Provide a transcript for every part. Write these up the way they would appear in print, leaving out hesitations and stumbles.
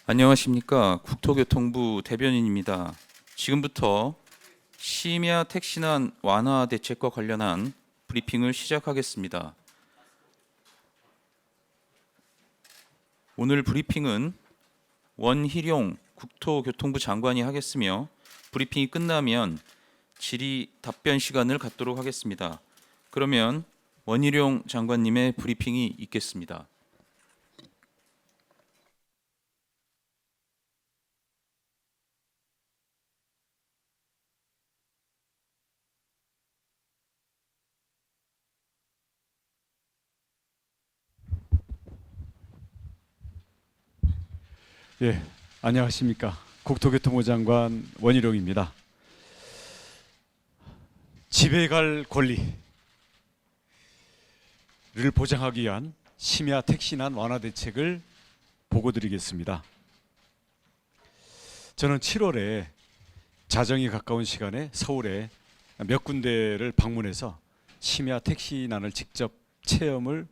안녕하십니까. 국토교통부 대변인입니다. 지금부터 심야 택시난 완화 대책과 관련한 브리핑을 시작하겠습니다. 오늘 브리핑은 원희룡 국토교통부 장관이 하겠으며 브리핑이 끝나면 질의 답변 시간을 갖도록 하겠습니다. 그러면 원희룡 장관님의 브리핑이 있겠습니다. 예, 안녕하십니까. 국토교통부 장관 원희룡입니다. 집에 갈 권리를 보장하기 위한 심야 택시난 완화 대책을 보고드리겠습니다. 저는 7월에 자정이 가까운 시간에 서울에 몇 군데를 방문해서 심야 택시난을 직접 체험을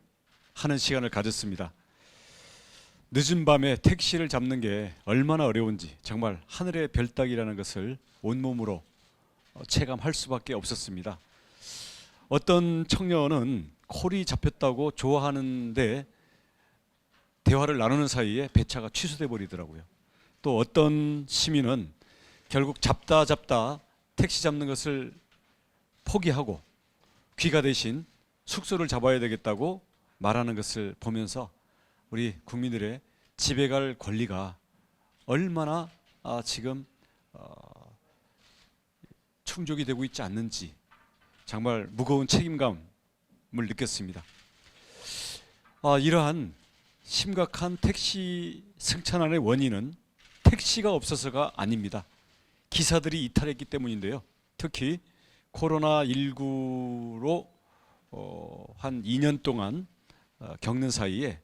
하는 시간을 가졌습니다. 늦은 밤에 택시를 잡는 게 얼마나 어려운지 정말 하늘의 별 따기라는 것을 온몸으로 체감할 수밖에 없었습니다. 어떤 청년은 콜이 잡혔다고 좋아하는데 대화를 나누는 사이에 배차가 취소돼 버리더라고요. 또 어떤 시민은 결국 잡다 택시 잡는 것을 포기하고 귀가 대신 숙소를 잡아야 되겠다고 말하는 것을 보면서 우리 국민들의 집에 갈 권리가 얼마나 지금 충족이 되고 있지 않는지 정말 무거운 책임감을 느꼈습니다. 이러한 심각한 택시 승차난의 원인은 택시가 없어서가 아닙니다. 기사들이 이탈했기 때문인데요. 특히 코로나19로 한 2년 동안 겪는 사이에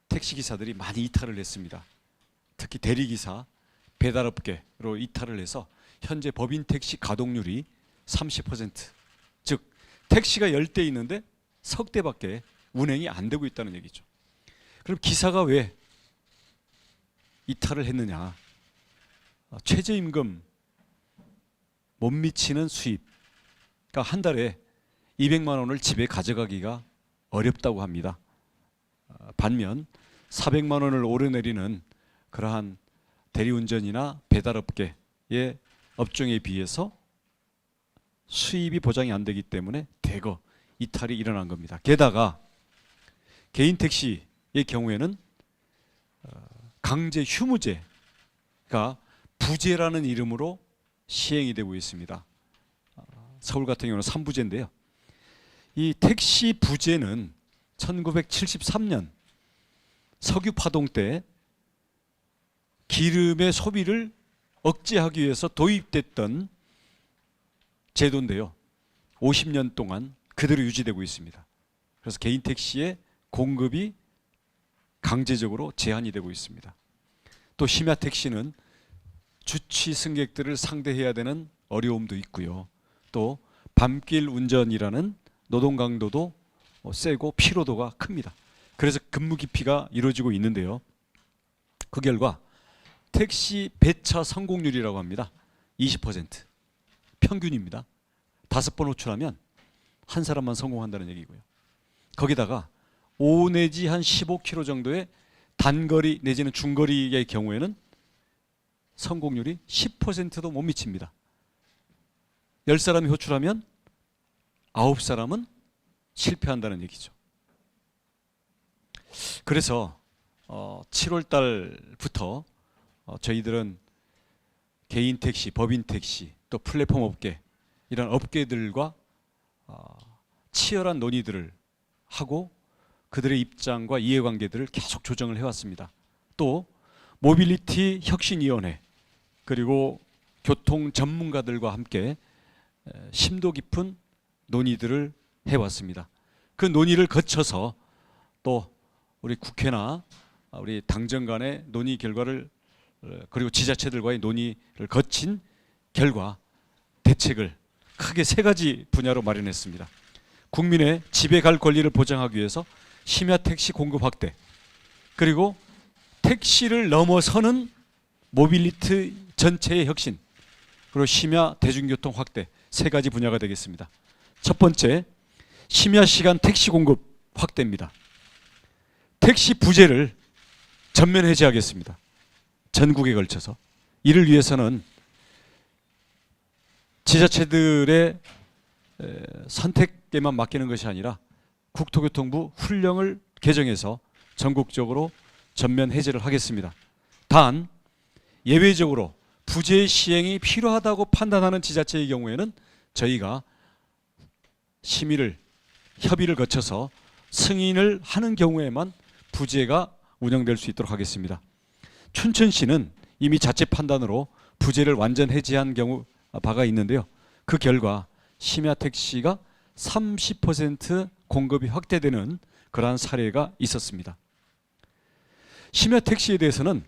택시기사들이 많이 이탈을 했습니다. 특히 대리기사, 배달업계로 이탈을 해서 현재 법인 택시 가동률이 30%, 즉 택시가 10대 있는데 석 대밖에 운행이 안 되고 있다는 얘기죠. 그럼 기사가 왜 이탈을 했느냐? 최저임금 못 미치는 수입, 그러니까 한 달에 200만 원을 집에 가져가기가 어렵다고 합니다. 반면 400만 원을 오르내리는 그러한 대리운전이나 배달업계의 업종에 비해서 수입이 보장이 안 되기 때문에 대거 이탈이 일어난 겁니다. 게다가 개인 택시의 경우에는 강제 휴무제가 부제라는 이름으로 시행이 되고 있습니다. 서울 같은 경우는 3부제인데요. 이 택시 부제는 1973년 석유 파동 때 기름의 소비를 억제하기 위해서 도입됐던 제도인데요. 50년 동안 그대로 유지되고 있습니다. 그래서 개인 택시의 공급이 강제적으로 제한이 되고 있습니다. 또 심야 택시는 주치 승객들을 상대해야 되는 어려움도 있고요. 또 밤길 운전이라는 노동 강도도 세고 피로도가 큽니다. 그래서 근무 기피가 이루어지고 있는데요. 그 결과 택시 배차 성공률이라고 합니다. 20% 평균입니다. 5번 호출하면 한 사람만 성공한다는 얘기고요. 거기다가 5 내지 한 15km 정도의 단거리 내지는 중거리의 경우에는 성공률이 10%도 못 미칩니다. 10사람이 호출하면 9사람은 실패한다는 얘기죠. 그래서 7월 달부터 저희들은 개인 택시, 법인 택시, 또 플랫폼 업계 이런 업계들과 치열한 논의들을 하고 그들의 입장과 이해관계들을 계속 조정을 해왔습니다. 또 모빌리티 혁신위원회 그리고 교통 전문가들과 함께 심도 깊은 논의들을 해왔습니다. 그 논의를 거쳐서 또 우리 국회나 우리 당정 간의 논의 결과를 그리고 지자체들과의 논의를 거친 결과 대책을 크게 3가지 분야로 마련했습니다. 국민의 집에 갈 권리를 보장하기 위해서 심야 택시 공급 확대, 그리고 택시를 넘어서는 모빌리티 전체의 혁신, 그리고 심야 대중교통 확대, 세 가지 분야가 되겠습니다. 첫 번째, 심야 시간 택시 공급 확대입니다. 택시 부재를 전면 해제하겠습니다. 전국에 걸쳐서. 이를 위해서는 지자체들의 선택에만 맡기는 것이 아니라 국토교통부 훈령을 개정해서 전국적으로 전면 해제를 하겠습니다. 단 예외적으로 부재 시행이 필요하다고 판단하는 지자체의 경우에는 저희가 협의를 거쳐서 승인을 하는 경우에만 부재가 운영될 수 있도록 하겠습니다. 춘천시는 이미 자체 판단으로 부재를 완전 해제한 경우 바가 있는데요. 그 결과 심야 택시가 30% 공급이 확대되는 그러한 사례가 있었습니다. 심야 택시에 대해서는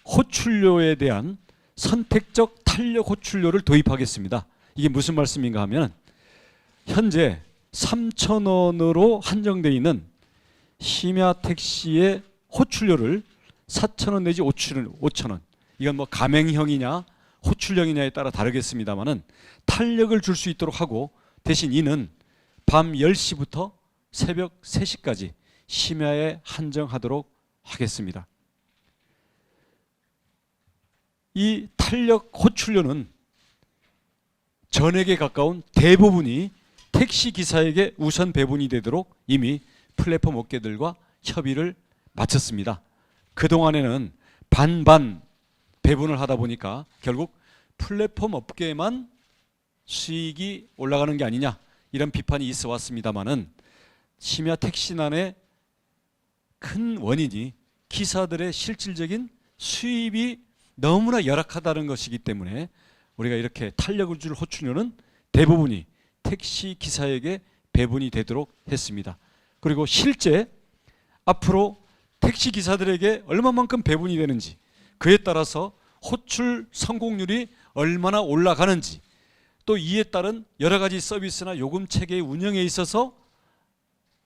호출료에 대한 선택적 탄력 호출료를 도입하겠습니다. 이게 무슨 말씀인가 하면 현재 3,000원으로 한정되어 있는 심야 택시의 호출료를 4,000원 내지 5,000원, 이건 뭐 가맹형이냐 호출형이냐에 따라 다르겠습니다만은 탄력을 줄 수 있도록 하고, 대신 이는 밤 10시부터 새벽 3시까지 심야에 한정하도록 하겠습니다. 이 탄력 호출료는 전액에 가까운 대부분이 택시 기사에게 우선 배분이 되도록 이미 플랫폼 업계들과 협의를 마쳤습니다. 그동안에는 반반 배분을 하다 보니까 결국 플랫폼 업계에만 수익이 올라가는 게 아니냐, 이런 비판이 있어 왔습니다마는 심야 택시난의 큰 원인이 기사들의 실질적인 수입이 너무나 열악하다는 것이기 때문에 우리가 이렇게 탄력을 줄 호출료는 대부분이 택시 기사에게 배분이 되도록 했습니다. 그리고 실제 앞으로 택시 기사들에게 얼마만큼 배분이 되는지, 그에 따라서 호출 성공률이 얼마나 올라가는지, 또 이에 따른 여러 가지 서비스나 요금 체계의 운영에 있어서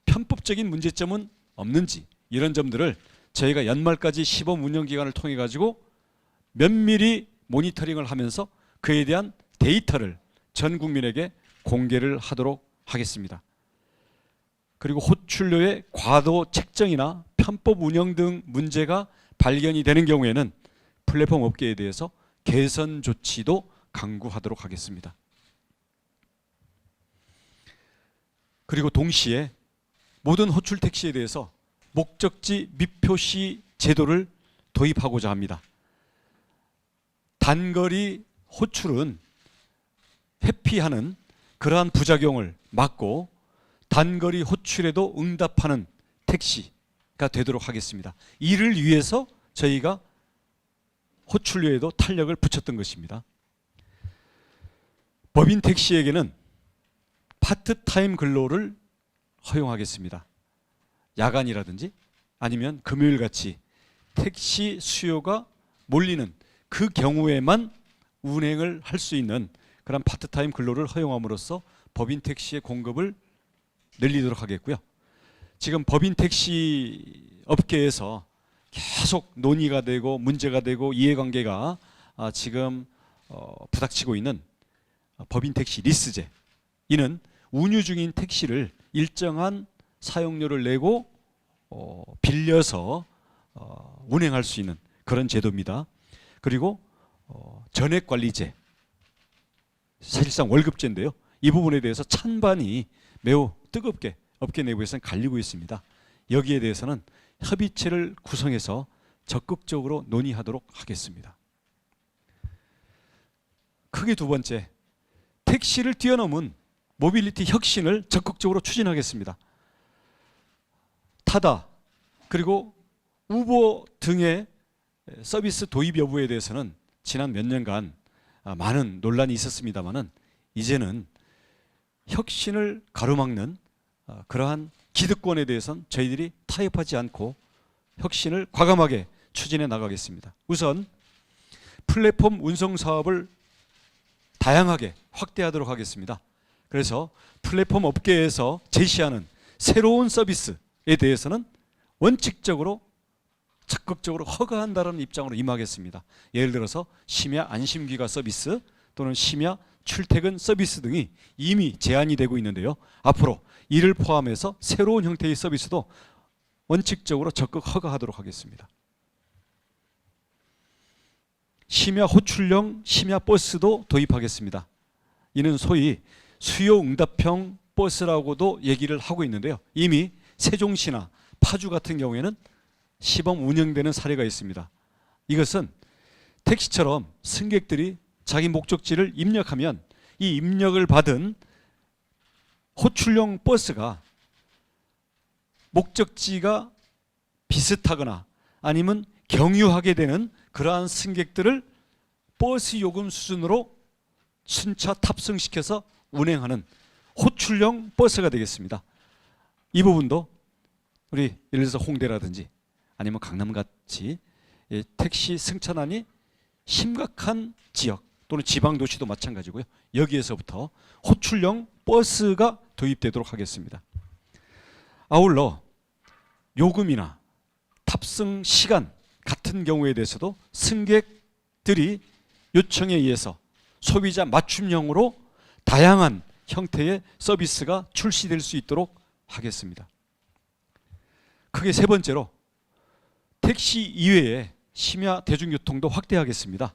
편법적인 문제점은 없는지, 이런 점들을 저희가 연말까지 시범 운영 기간을 통해 가지고 면밀히 모니터링을 하면서 그에 대한 데이터를 전 국민에게 공개를 하도록 하겠습니다. 그리고 호출료의 과도 책정이나 편법 운영 등 문제가 발견이 되는 경우에는 플랫폼 업계에 대해서 개선 조치도 강구하도록 하겠습니다. 그리고 동시에 모든 호출 택시에 대해서 목적지 미표시 제도를 도입하고자 합니다. 단거리 호출은 회피하는 그러한 부작용을 막고 단거리 호출에도 응답하는 택시가 되도록 하겠습니다. 이를 위해서 저희가 호출료에도 탄력을 붙였던 것입니다. 법인 택시에게는 파트타임 근로를 허용하겠습니다. 야간이라든지 아니면 금요일같이 택시 수요가 몰리는 그 경우에만 운행을 할 수 있는 그런 파트타임 근로를 허용함으로써 법인 택시의 공급을 늘리도록 하겠고요. 지금 법인 택시 업계에서 계속 논의가 되고 문제가 되고 이해관계가 지금 부닥치고 있는 법인 택시 리스제, 이는 운유 중인 택시를 일정한 사용료를 내고 빌려서 운행할 수 있는 그런 제도입니다. 그리고 전액관리제, 사실상 월급제인데요. 이 부분에 대해서 찬반이 매우 뜨겁게 업계 내부에서는 갈리고 있습니다. 여기에 대해서는 협의체를 구성해서 적극적으로 논의하도록 하겠습니다. 크게 두 번째, 택시를 뛰어넘은 모빌리티 혁신을 적극적으로 추진하겠습니다. 타다 그리고 우버 등의 서비스 도입 여부에 대해서는 지난 몇 년간 많은 논란이 있었습니다마는 이제는 혁신을 가로막는 그러한 기득권에 대해서는 저희들이 타협하지 않고 혁신을 과감하게 추진해 나가겠습니다. 우선 플랫폼 운송 사업을 다양하게 확대하도록 하겠습니다. 그래서 플랫폼 업계에서 제시하는 새로운 서비스에 대해서는 원칙적으로 적극적으로 허가한다는 입장으로 임하겠습니다. 예를 들어서 심야 안심귀가 서비스 또는 심야 출퇴근 서비스 등이 이미 제한이 되고 있는데요. 앞으로 이를 포함해서 새로운 형태의 서비스도 원칙적으로 적극 허가하도록 하겠습니다. 심야 호출형 심야 버스도 도입하겠습니다. 이는 소위 수요 응답형 버스라고도 얘기를 하고 있는데요. 이미 세종시나 파주 같은 경우에는 시범 운영되는 사례가 있습니다. 이것은 택시처럼 승객들이 자기 목적지를 입력하면 이 입력을 받은 호출용 버스가 목적지가 비슷하거나 아니면 경유하게 되는 그러한 승객들을 버스 요금 수준으로 순차 탑승시켜서 운행하는 호출용 버스가 되겠습니다. 이 부분도 우리 예를 들어서 홍대라든지 아니면 강남같이 택시 승차난이 심각한 지역 또는 지방도시도 마찬가지고요. 여기에서부터 호출형 버스가 도입되도록 하겠습니다. 아울러 요금이나 탑승 시간 같은 경우에 대해서도 승객들이 요청에 의해서 소비자 맞춤형으로 다양한 형태의 서비스가 출시될 수 있도록 하겠습니다. 크게 세 번째로 택시 이외에 심야 대중교통도 확대하겠습니다.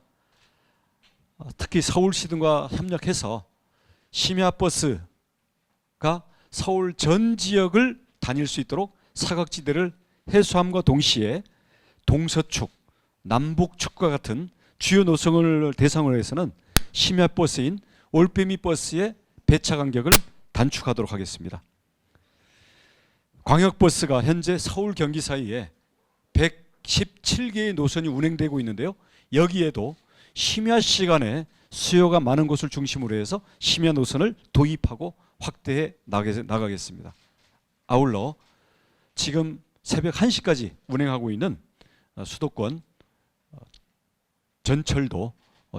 특히 서울시 등과 협력해서 심야 버스가 서울 전 지역을 다닐 수 있도록 사각지대를 해소함과 동시에 동서축, 남북축과 같은 주요 노선을 대상으로 해서는 심야 버스인 올빼미 버스의 배차 간격을 단축하도록 하겠습니다. 광역버스가 현재 서울 경기 사이에 117개의 노선이 운행되고 있는데요. 여기에도 심야 시간에 수요가 많은 곳을 중심으로 해서 심야 노선을 도입하고 확대해 나가겠습니다. 아울러 지금 새벽 1시까지 운행하고 있는 수도권 전철도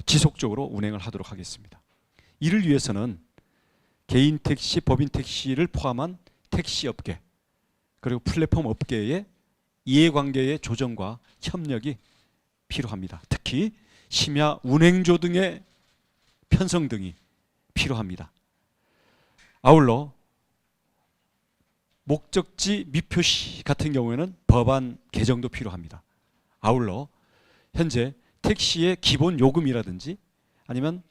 지속적으로 운행을 하도록 하겠습니다. 이를 위해서는 개인 택시, 법인 택시를 포함한 택시업계 그리고 플랫폼 업계의 이해관계의 조정과 협력이 필요합니다. 특히 심야 운행조 등의 편성 등이 필요합니다. 아울러 목적지 미표시 같은 경우에는 법안 개정도 필요합니다. 아울러 현재 택시의 기본 요금이라든지 아니면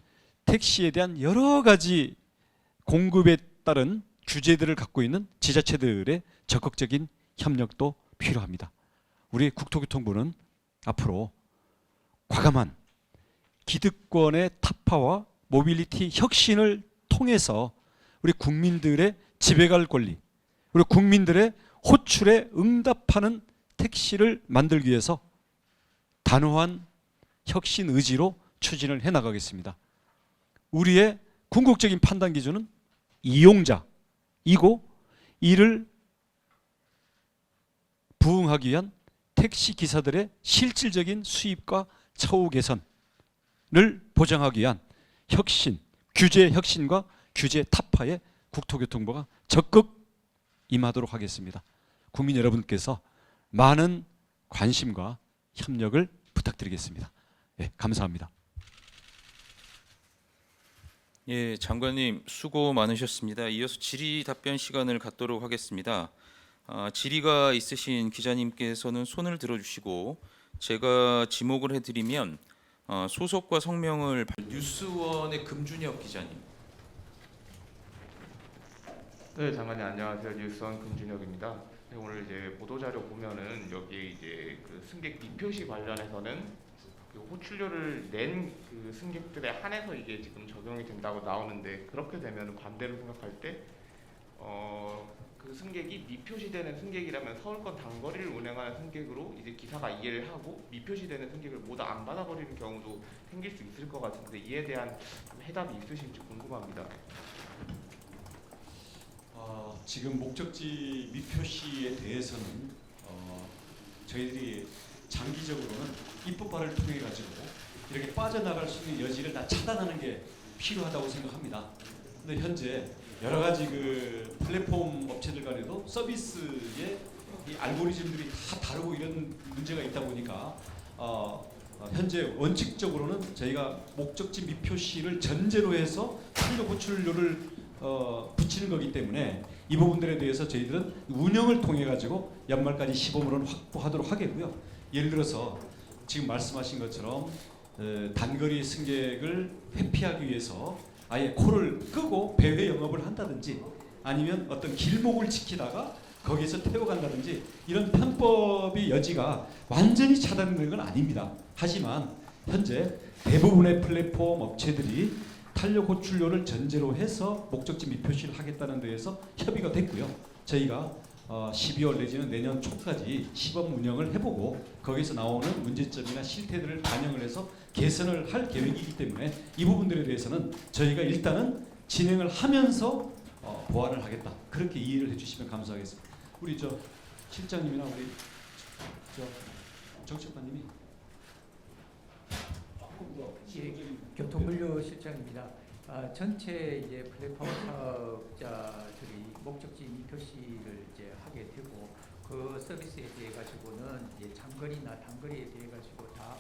택시에 대한 여러 가지 공급에 따른 규제들을 갖고 있는 지자체들의 적극적인 협력도 필요합니다. 우리 국토교통부는 앞으로 과감한 기득권의 타파와 모빌리티 혁신을 통해서 우리 국민들의 집에 갈 권리, 우리 국민들의 호출에 응답하는 택시를 만들기 위해서 단호한 혁신 의지로 추진을 해나가겠습니다. 우리의 궁극적인 판단 기준은 이용자이고 이를 부응하기 위한 택시 기사들의 실질적인 수입과 처우 개선을 보장하기 위한 혁신, 규제 혁신과 규제 타파에 국토교통부가 적극 임하도록 하겠습니다. 국민 여러분께서 많은 관심과 협력을 부탁드리겠습니다. 예, 감사합니다. 예, 장관님 수고 많으셨습니다. 이어서 질의 답변 시간을 갖도록 하겠습니다. 질의가 있으신 기자님께서는 손을 들어주시고 제가 지목을 해드리면 소속과 성명을 뉴스원의 금준혁 기자님. 네, 장관님 안녕하세요. 뉴스원 금준혁입니다. 네, 오늘 이제 보도 자료 보면은 여기 이제 그 승객 미표시 관련해서는 그 호출료를 낸 그 승객들에 한해서 이게 지금 적용이 된다고 나오는데 그렇게 되면 반대로 생각할 때 그 승객이 미표시되는 승객이라면 서울권 단거리를 운행하는 승객으로 이제 기사가 이해를 하고 미표시되는 승객을 모두 안 받아버리는 경우도 생길 수 있을 것 같은데 이에 대한 해답이 있으신지 궁금합니다. 지금 목적지 미표시에 대해서는 저희들이 장기적으로는 입법화를 통해 가지고 이렇게 빠져나갈 수 있는 여지를 다 차단하는 게 필요하다고 생각합니다. 근데 현재 여러 가지 그 플랫폼 업체들 간에도 서비스의 이 알고리즘들이 다 다르고 이런 문제가 있다 보니까 현재 원칙적으로는 저희가 목적지 미표시를 전제로 해서 탄력 호출료를 붙이는 거기 때문에 이 부분들에 대해서 저희들은 운영을 통해 가지고 연말까지 시범으로는 확보하도록 하겠고요. 예를 들어서 지금 말씀하신 것처럼 단거리 승객을 회피하기 위해서 아예 코를 끄고 배회 영업을 한다든지 아니면 어떤 길목을 지키다가 거기서 태워간다든지 이런 편법의 여지가 완전히 차단되는 건 아닙니다. 하지만 현재 대부분의 플랫폼 업체들이 탄력 호출료를 전제로 해서 목적지 미표시를 하겠다는 데에서 협의가 됐고요. 저희가 12월 내지는 내년 초까지 시범 운영을 해보고 거기서 나오는 문제점이나 실태들을 반영을 해서 개선을 할 계획이기 때문에 이 부분들에 대해서는 저희가 일단은 진행을 하면서 보완을 하겠다. 그렇게 이해를 해주시면 감사하겠습니다. 우리 저 실장님이나 우리 저 정책관님이 예, 교통물류 실장입니다. 전체 이제 플랫폼 사업자들이 목적지 미표시를 이제 하게 되고 그 서비스에 대해 가지고는 이제 장거리나 단거리에 대해 가지고 다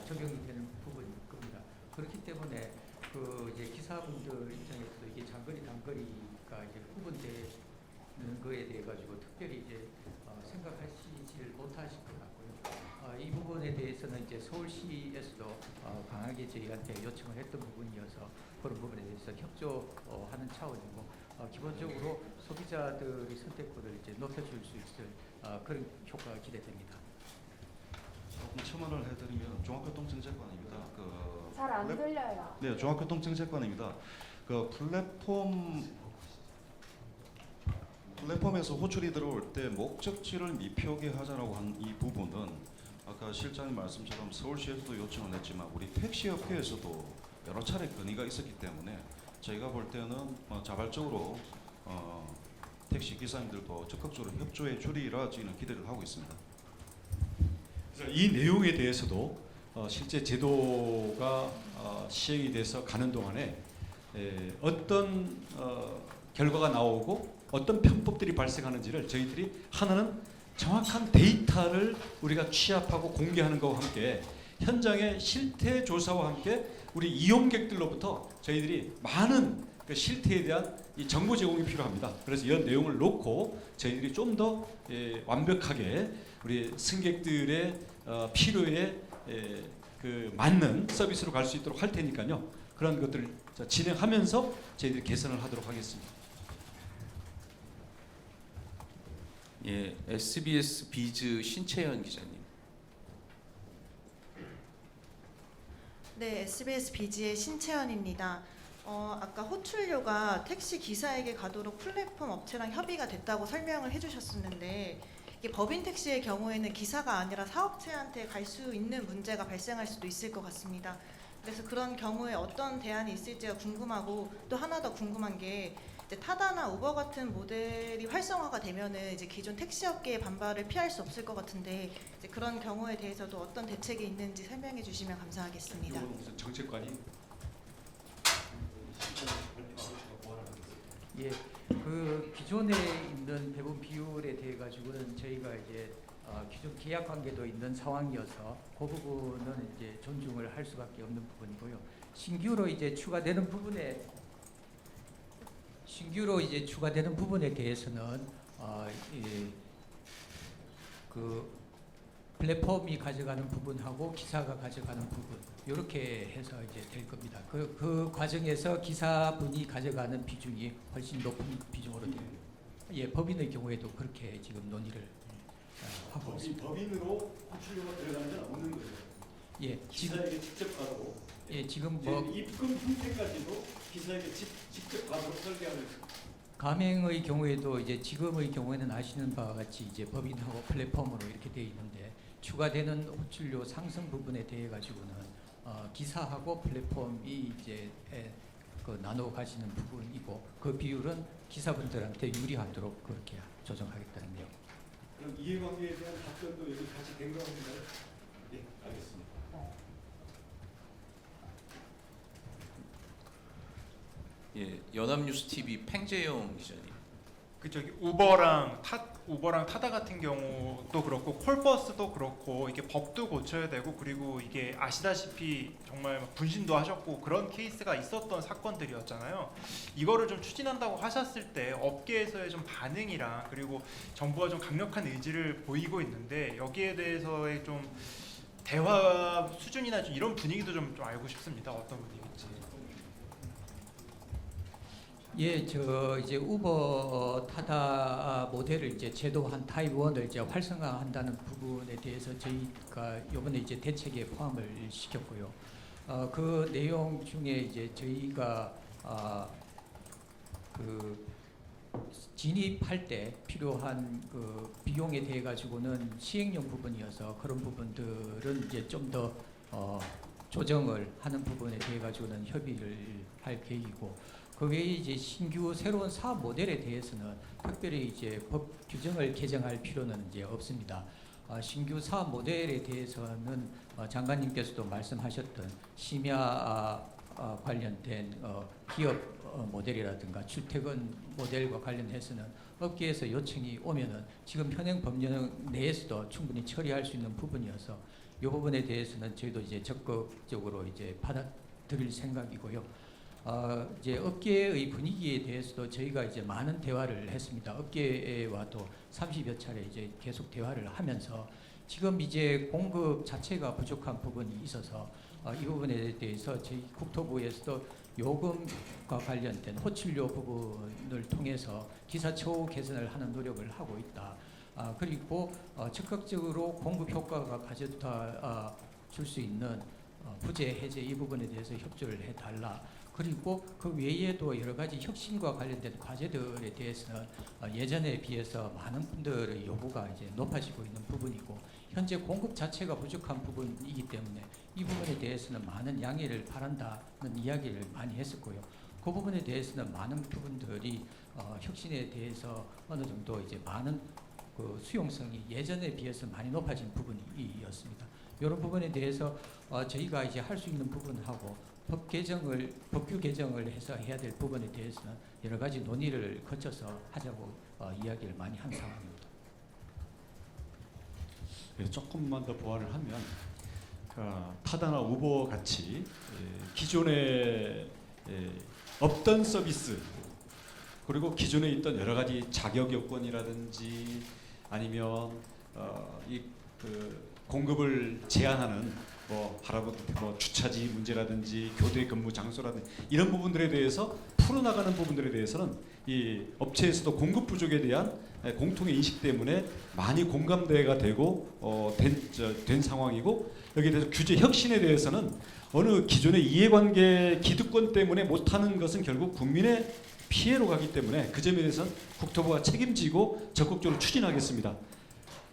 적용이 되는 부분일 겁니다. 그렇기 때문에 그 이제 기사분들 입장에서도 이게 장거리 단거리가 이제 구분되는 거에 대해 가지고 특별히 이제 생각하시질 못하실 것 같고요. 이 부분에 대해서는 이제 서울시에서도 강하게 저희한테 요청을 했던 부분이어서 그런 부분에 대해서 협조하는 차원이고 기본적으로 소비자들의 선택권을 이제 높여줄 수 있을 그런 효과가 기대됩니다. 첨언을 해드리면 종합교통정책관입니다. 잘 안 들려요. 네, 종합교통정책관입니다. 그 플랫폼에서 호출이 들어올 때 목적지를 미표게 하자라고 한 이 부분은 아까 실장님 말씀처럼 서울시에서도 요청을 했지만 우리 택시협회에서도 여러 차례 건의가 있었기 때문에 저희가 볼 때는 자발적으로 택시 기사님들도 적극적으로 협조해 주리라 저희는 기대를 하고 있습니다. 그래서 이 내용에 대해서도 실제 제도가 시행이 돼서 가는 동안에 어떤 결과가 나오고 어떤 편법들이 발생하는지를 저희들이 하나는 정확한 데이터를 우리가 취합하고 공개하는 것과 함께 현장의 실태 조사와 함께 우리 이용객들로부터 저희들이 많은 그 실태에 대한 이 정보 제공이 필요합니다. 그래서 이런 내용을 놓고 저희들이 좀 더 완벽하게 우리 승객들의 필요에 그 맞는 서비스로 갈 수 있도록 할 테니까요. 그런 것들을 진행하면서 저희들이 개선을 하도록 하겠습니다. 예, SBS 비즈 신채연 기자님. 네, SBS 비지의 신채연입니다. 아까 호출료가 택시 기사에게 가도록 플랫폼 업체랑 협의가 됐다고 설명을 해주셨었는데 이게 법인 택시의 경우에는 기사가 아니라 사업체한테 갈 수 있는 문제가 발생할 수도 있을 것 같습니다. 그래서 그런 경우에 어떤 대안이 있을지가 궁금하고 또 하나 더 궁금한 게 이제 타다나 우버 같은 모델이 활성화가 되면은 이제 기존 택시업계의 반발을 피할 수 없을 것 같은데 이제 그런 경우에 대해서도 어떤 대책이 있는지 설명해 주시면 감사하겠습니다. 이건 무슨 정책관이 예, 그 기존에 있는 배분 비율에 대해 가지고는 저희가 이제 기존 계약 관계도 있는 상황이어서 그 부분은 이제 존중을 할 수밖에 없는 부분이고요. 신규로 이제 추가되는 부분에 대해서는 그 플랫폼이 가져가는 부분하고 기사가 가져가는 부분 이렇게 해서 이제 될 겁니다. 그 과정에서 기사분이 가져가는 비중이 훨씬 높은 비중으로 됩니다. 예, 법인의 경우에도 그렇게 지금 논의를 하고 있습니다. 법인으로 호출료가 들어가는 건 없는 거예요. 예, 지금 기사에게 직접 가고 지금 입금 형태까지도 기사에게 직접 가도록 설계하는. 가맹의 경우에도 이제 지금의 경우에는 아시는 바와 같이 이제 법인하고 플랫폼으로 이렇게 되어 있는데 추가되는 호출료 상승 부분에 대해 가지고는 기사하고 플랫폼이 이제 그 나눠 가지는 부분이고 그 비율은 기사분들한테 유리하도록 그렇게 조정하겠다는 내용. 그럼 이해관계에 대한 답변도 여기 같이 된 거 같은가요? 네, 알겠습니다. 예, 연합뉴스 TV 팽재영 기자님. 그 저기 우버랑 타다 같은 경우도 그렇고 콜버스도 그렇고 이게 법도 고쳐야 되고 그리고 이게 아시다시피 정말 분신도 하셨고 그런 케이스가 있었던 사건들이었잖아요. 이거를 좀 추진한다고 하셨을 때 업계에서의 좀 반응이랑 그리고 정부가 좀 강력한 의지를 보이고 있는데 여기에 대해서의 좀 대화 수준이나 좀 이런 분위기도 좀 알고 싶습니다. 어떤 분위기인지. 예, 저 이제 우버 타다 모델을 이제 제도한 타입 1을 이제 활성화한다는 부분에 대해서 저희가 이번에 이제 대책에 포함을 시켰고요. 그 내용 중에 이제 저희가 그 진입할 때 필요한 그 비용에 대해 가지고는 시행령 부분이어서 그런 부분들은 이제 좀 더 조정을 하는 부분에 대해 가지고는 협의를 할 계획이고, 그 외에 이제 신규 새로운 사업 모델에 대해서는 특별히 이제 법 규정을 개정할 필요는 이제 없습니다. 신규 사업 모델에 대해서는 장관님께서도 말씀하셨던 심야 관련된 기업 모델이라든가 출퇴근 모델과 관련해서는 업계에서 요청이 오면은 지금 현행 법령 내에서도 충분히 처리할 수 있는 부분이어서 이 부분에 대해서는 저희도 이제 적극적으로 이제 받아들일 생각이고요. 이제 업계의 분위기에 대해서도 저희가 이제 많은 대화를 했습니다. 업계와도 30여 차례 이제 계속 대화를 하면서 지금 이제 공급 자체가 부족한 부분이 있어서 이 부분에 대해서 저희 국토부에서도 요금과 관련된 호출료 부분을 통해서 기사 처우 개선을 하는 노력을 하고 있다. 그리고 적극적으로 공급 효과가 가져다 줄 수 있는 부재 해제 이 부분에 대해서 협조를 해달라. 그리고 그 외에도 여러 가지 혁신과 관련된 과제들에 대해서는 예전에 비해서 많은 분들의 요구가 이제 높아지고 있는 부분이고, 현재 공급 자체가 부족한 부분이기 때문에 이 부분에 대해서는 많은 양해를 바란다는 이야기를 많이 했었고요. 그 부분에 대해서는 많은 부분들이 혁신에 대해서 어느 정도 이제 많은 그 수용성이 예전에 비해서 많이 높아진 부분이었습니다. 이런 부분에 대해서 저희가 이제 할 수 있는 부분하고 법규 개정을 해서 해야 될 부분에 대해서는 여러 가지 논의를 거쳐서 하자고 이야기를 많이 한 상황입니다. 조금만 더 보완을 하면 타다나 우버 같이 기존에 없던 서비스, 그리고 기존에 있던 여러 가지 자격 요건이라든지 아니면 공급을 제한하는 하다못해 주차지 문제라든지 교대 근무 장소라든지 이런 부분들에 대해서 풀어나가는 부분들에 대해서는 이 업체에서도 공급 부족에 대한 공통의 인식 때문에 많이 공감대가 되고 된 상황이고, 여기에 대해서 규제 혁신에 대해서는 어느 기존의 이해관계 기득권 때문에 못하는 것은 결국 국민의 피해로 가기 때문에 그 점에 대해서는 국토부가 책임지고 적극적으로 추진하겠습니다.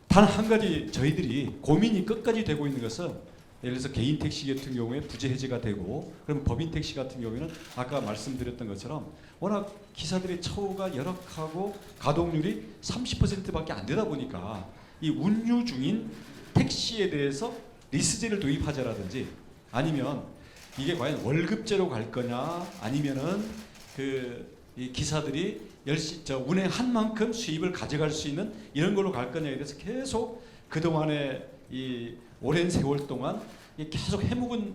단 한 가지 저희들이 고민이 끝까지 되고 있는 것은, 예를 들어서 개인 택시 같은 경우에 부재 해제가 되고, 그럼 법인 택시 같은 경우에는 아까 말씀드렸던 것처럼 워낙 기사들의 처우가 열악하고 가동률이 30%밖에 안 되다 보니까 이 운유 중인 택시에 대해서 리스제를 도입하자라든지, 아니면 이게 과연 월급제로 갈 거냐, 아니면은 이 기사들이 운행한 만큼 수입을 가져갈 수 있는 이런 걸로 갈 거냐에 대해서 계속 그동안에 이 오랜 세월 동안 계속 해묵은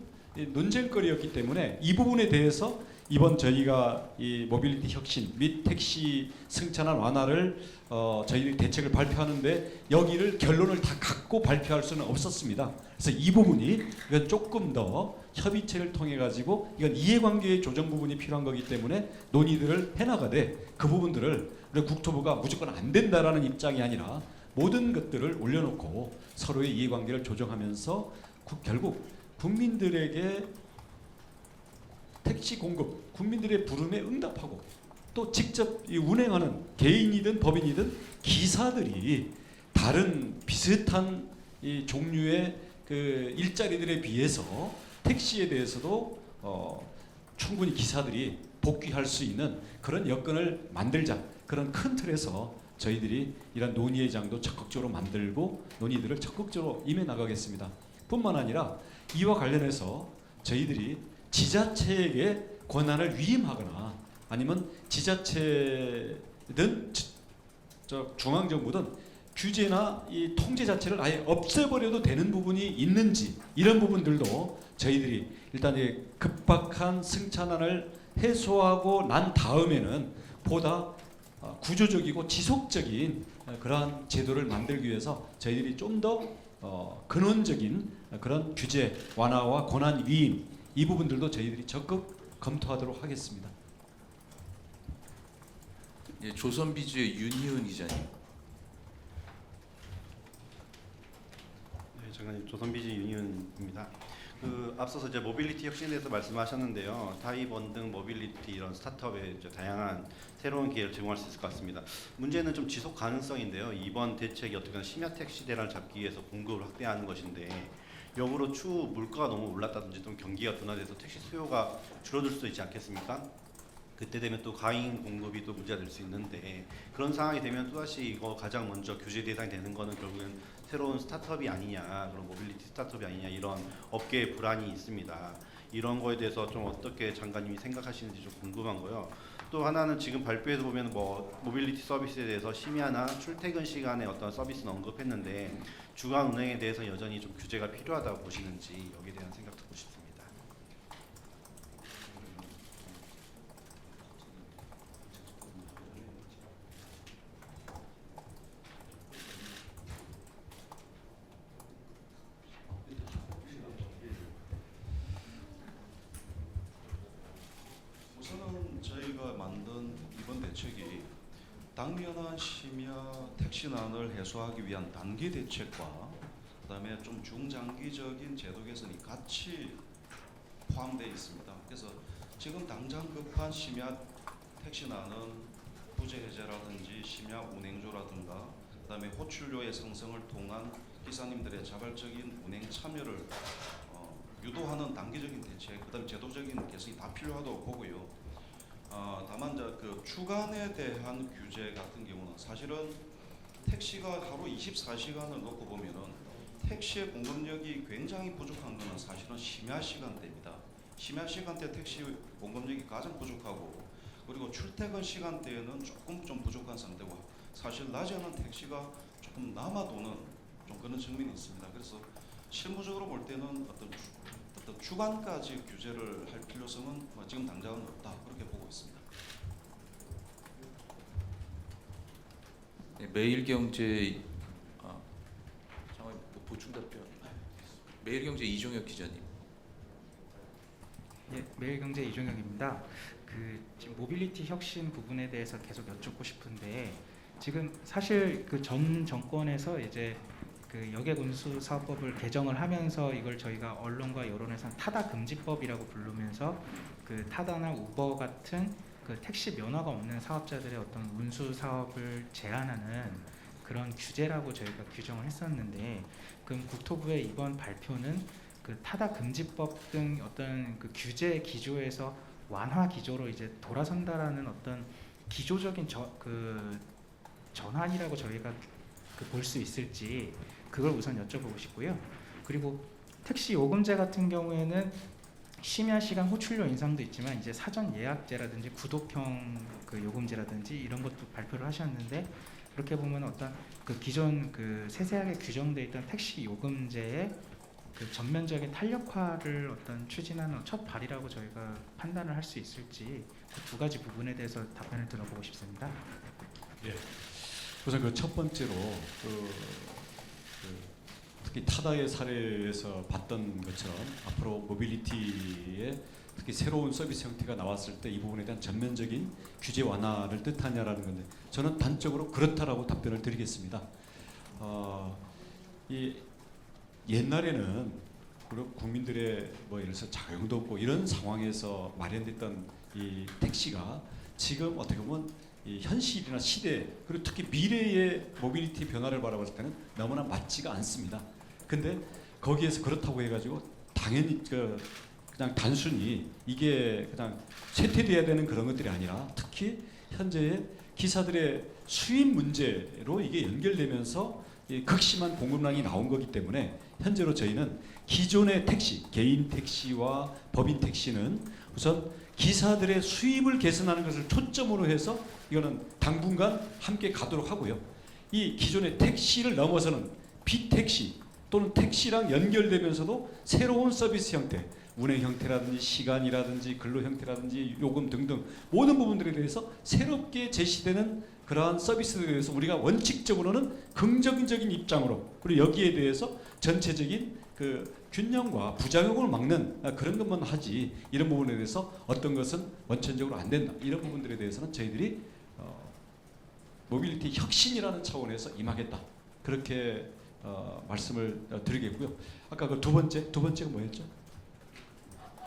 논쟁거리였기 때문에 이 부분에 대해서 이번 저희가 이 모빌리티 혁신 및 택시 승차난 완화를 저희들이 대책을 발표하는데 여기를 결론을 다 갖고 발표할 수는 없었습니다. 그래서 이 부분이 이건 조금 더 협의체를 통해 가지고 이건 이해관계의 조정 부분이 필요한 거기 때문에 논의들을 해나가되, 그 부분들을 우리 국토부가 무조건 안 된다라는 입장이 아니라 모든 것들을 올려놓고 서로의 이해관계를 조정하면서 결국 국민들에게 택시 공급, 국민들의 부름에 응답하고 또 직접 운행하는 개인이든 법인이든 기사들이 다른 비슷한 이 종류의 그 일자리들에 비해서 택시에 대해서도 충분히 기사들이 복귀할 수 있는 그런 여건을 만들자, 그런 큰 틀에서 저희들이 이런 논의의 장도 적극적으로 만들고 논의들을 적극적으로 임해 나가겠습니다. 뿐만 아니라 이와 관련해서 저희들이 지자체에게 권한을 위임하거나 아니면 지자체든 중앙정부든 규제나 이 통제 자체를 아예 없애버려도 되는 부분이 있는지 이런 부분들도 저희들이 일단 급박한 승차난을 해소하고 난 다음에는 보다 구조적이고 지속적인 그러한 제도를 만들기 위해서 저희들이 좀 더 근원적인 그런 규제 완화와 권한 위임 이 부분들도 저희들이 적극 검토하도록 하겠습니다. 예, 조선비주의 윤희은 기자님. 네, 장관님 조선비즈 유니언입니다. 앞서서 이제 모빌리티 혁신에 대해서 말씀하셨는데요. 타이번 등 모빌리티 이런 스타트업에 이제 다양한 새로운 기회를 제공할 수 있을 것 같습니다. 문제는 좀 지속 가능성인데요. 이번 대책이 어떻게든 심야 택시 대란을 잡기 위해서 공급을 확대하는 것인데 역으로 추후 물가가 너무 올랐다든지 좀 경기가 둔화돼서 택시 수요가 줄어들 수도 있지 않겠습니까? 그때 되면 또 과잉 공급이 또 문제가 될 수 있는데 그런 상황이 되면 또다시 이거 가장 먼저 규제 대상이 되는 거는 결국은 새로운 스타트업이 아니냐, 그런 모빌리티 스타트업이 아니냐 이런 업계의 불안이 있습니다. 이런 거에 대해서 좀 어떻게 장관님이 생각하시는지 좀 궁금한 거요. 또 하나는 지금 발표에서 보면 뭐 모빌리티 서비스에 대해서 심야나 출퇴근 시간에 어떤 서비스는 언급했는데 주간 운행에 대해서 여전히 좀 규제가 필요하다고 보시는지 여기에 대한 생각 듣고 싶습니다. 우선은 저희가 만든 이번 대책이 당면한 심야 택시난을 해소하기 위한 단기 대책과 그다음에 좀 중장기적인 제도 개선이 같이 포함되어 있습니다. 그래서 지금 당장 급한 심야 택시난은 부재 해제라든지 심야 운행조라든가 그다음에 호출료의 상승을 통한 기사님들의 자발적인 운행 참여를 유도하는 단기적인 대책, 그다음에 제도적인 개선이 다 필요하다고 보고요. 다만 그 주간에 대한 규제 같은 경우는 사실은 택시가 하루 24시간을 놓고 보면은 택시의 공급력이 굉장히 부족한 것은 사실은 심야 시간대입니다. 심야 시간대 택시 공급력이 가장 부족하고 그리고 출퇴근 시간대에는 조금 좀 부족한 상태고 사실 낮에는 택시가 조금 남아도는 좀 그런 측면이 있습니다. 그래서 실무적으로 볼 때는 어떤 주간까지 규제를 할 필요성은 지금 당장은 없다 그렇게 보고 있습니다. 네, 매일경제 잠깐 뭐 보충 답변. 매일경제 이종혁 기자님. 예, 매일경제 이종혁입니다. 지금 모빌리티 혁신 부분에 대해서 계속 여쭙고 싶은데 지금 사실 그 전 정권에서 이제 그 여객 운수 사업법을 개정을 하면서 이걸 저희가 언론과 여론에서 타다 금지법이라고 부르면서 그 타다나 우버 같은 그 택시 면허가 없는 사업자들의 어떤 운수 사업을 제한하는 그런 규제라고 저희가 규정을 했었는데 그럼 국토부의 이번 발표는 그 타다 금지법 등 어떤 그 규제 기조에서 완화 기조로 이제 돌아선다라는 어떤 기조적인 전환이라고 저희가 볼 수 있을지 그걸 우선 여쭤보고 싶고요. 그리고 택시 요금제 같은 경우에는 심야 시간 호출료 인상도 있지만 이제 사전 예약제라든지 구독형 그 요금제라든지 이런 것도 발표를 하셨는데 그렇게 보면 어떤 그 기존 그 세세하게 규정돼 있던 택시 요금제의 그 전면적인 탄력화를 어떤 추진하는 첫 발이라고 저희가 판단을 할 수 있을지 그 두 가지 부분에 대해서 답변을 들어보고 싶습니다. 예. 우선 그 첫 번째로 특히 타다의 사례에서 봤던 것처럼 앞으로 모빌리티에 특히 새로운 서비스 형태가 나왔을 때 이 부분에 대한 전면적인 규제 완화를 뜻하냐라는 건데 저는 단적으로 그렇다라고 답변을 드리겠습니다. 이 옛날에는 국민들의 뭐 예를 들어서 자용도 없고 이런 상황에서 마련됐던 이 택시가 지금 어떻게 보면 이 현실이나 시대 그리고 특히 미래의 모빌리티 변화를 바라봤을 때는 너무나 맞지가 않습니다. 근데 거기에서 그렇다고 해가지고 당연히 그냥 단순히 이게 그냥 쇠퇴돼야 되는 그런 것들이 아니라 특히 현재의 기사들의 수입 문제로 이게 연결되면서 극심한 공급량이 나온 거기 때문에 현재로 저희는 기존의 택시, 개인 택시와 법인 택시는 우선 기사들의 수입을 개선하는 것을 초점으로 해서 이거는 당분간 함께 가도록 하고요. 이 기존의 택시를 넘어서는 비택시 또는 택시랑 연결되면서도 새로운 서비스 형태, 운행 형태라든지 시간이라든지 근로 형태라든지 요금 등등 모든 부분들에 대해서 새롭게 제시되는 그러한 서비스에 대해서 우리가 원칙적으로는 긍정적인 입장으로, 그리고 여기에 대해서 전체적인 그 균형과 부작용을 막는 그런 것만 하지, 이런 부분에 대해서 어떤 것은 원천적으로 안 된다, 이런 부분들에 대해서는 저희들이 모빌리티 혁신이라는 차원에서 임하겠다, 그렇게 말씀을 드리겠고요. 아까 그 두 번째가 뭐였죠?